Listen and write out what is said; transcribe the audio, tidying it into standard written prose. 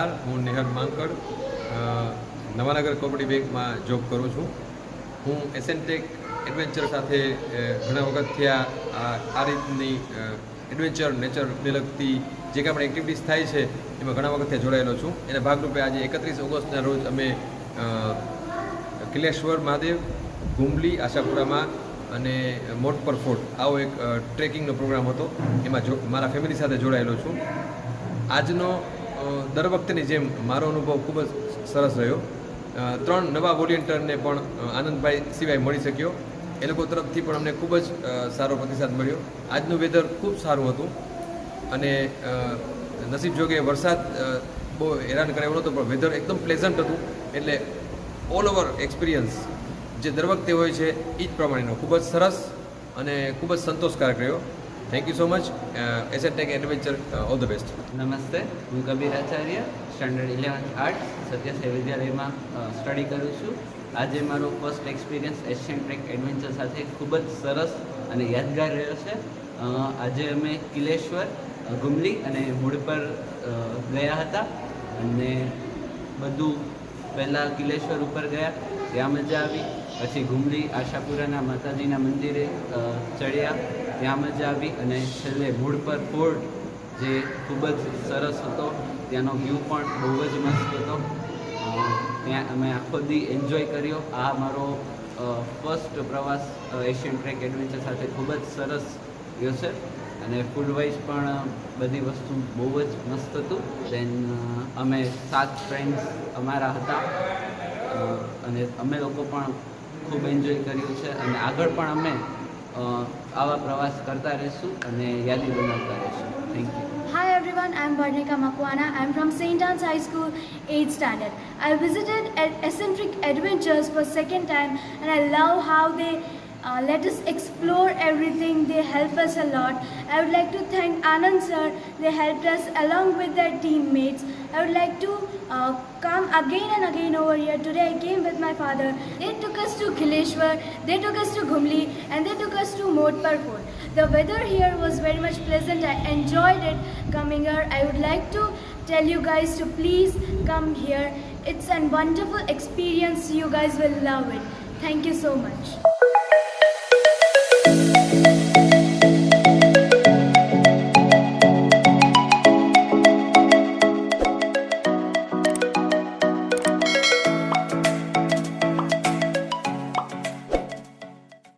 નમસ્કાર, હું નિહર માંકડ નવાનગર કોઓપરેટિવ બેંકમાં જોબ કરું છું. હું એસેન્ટેક એડવેન્ચર સાથે ઘણા વખતથી આ રીતની એડવેન્ચર નેચરને લગતી જે કાંઈ પણ એક્ટિવિટીઝ થાય છે એમાં ઘણા વખતથી જોડાયેલો છું. એના ભાગરૂપે આજે 31 ઓગસ્ટના રોજ અમે કિલેશ્વર મહાદેવ, ગુમલી, આશાપુરામાં અને મોટપર ફોર્ટ આવો એક ટ્રેકિંગનો પ્રોગ્રામ હતો. એમાં મારા ફેમિલી સાથે જોડાયેલો છું. આજનો દર વખતની જેમ મારો અનુભવ ખૂબ જ સરસ રહ્યો. 3 નવા વોલેન્ટિયરને પણ આનંદભાઈ સિવાય મળી શક્યો. એ લોકો તરફથી પણ અમને ખૂબ જ સારો પ્રતિસાદ મળ્યો. આજનું વેધર ખૂબ સારું હતું અને નસીબ જોગે વરસાદ બહુ હેરાન કરે એવો નહોતો, પણ વેધર એકદમ પ્લેઝન્ટ હતું. એટલે ઓલ ઓવર એક્સપિરિયન્સ જે દર વખતે હોય છે એ જ પ્રમાણેનો ખૂબ જ સરસ અને ખૂબ જ સંતોષકારક રહ્યો. Thank you so much. એસેન્ટેક એડવેન્ચર, ઓલ ધ બેસ્ટ. નમસ્તે, હું કબીર Acharya, standard 11th art Sathya Sai વિદ્યાલયમાં સ્ટડી કરું છું. આજે મારો ફર્સ્ટ એક્સપિરિયન્સ એસેન્ટેક એડવેન્ચર સાથે ખૂબ જ સરસ અને યાદગાર રહ્યો છે. આજે અમે કિલેશ્વર, ગુમલી અને મૂળપર ગયા હતા અને બધું પહેલાં કિલેશ્વર ઉપર ગયા, ત્યાં મજા આવી. પછી ગુમલી આશાપુરાના માતાજીના મંદિરે ચડ્યા, ત્યાં મજા આવી. અને છેલ્લે મૂળપર ફોર્ટ જે ખૂબ જ સરસ હતો, ત્યાંનો વ્યૂ પણ બહુ જ મસ્ત હતો. ત્યાં અમે આખો દી એન્જોય કર્યો. આ મારો ફર્સ્ટ પ્રવાસ એશિયન્ટેક એડવેન્ચર સાથે ખૂબ જ સરસ ગયો છે. અને ફૂડ વાઇઝ પણ બધી વસ્તુ બહુ જ મસ્ત હતું. દેન અમે 7 ફ્રેન્ડ્સ અમારા હતા અને અમે લોકો પણ ખૂબ એન્જોય કર્યું છે અને આગળ પણ અમે આવા પ્રવાસ કરતા રહીશું અને યાદી બનાવતા રહીશું. Thank you. Hi everyone, I am Varnika Makwana. I am from St. Anne's High School, 8th standard. I visited Eccentric Adventures for second time and I love how they let us explore everything. They help us a lot. I would like to thank Anand sir. They helped us along with their teammates. I would like to come again and again over here. Today I came with my father. They took us to Kileshwar, they took us to Gumli and they took us to Motpar Fort. The weather here was very much pleasant. I enjoyed it coming here. I would like to tell you guys to please come here. It's a wonderful experience. You guys will love it. Thank you so much.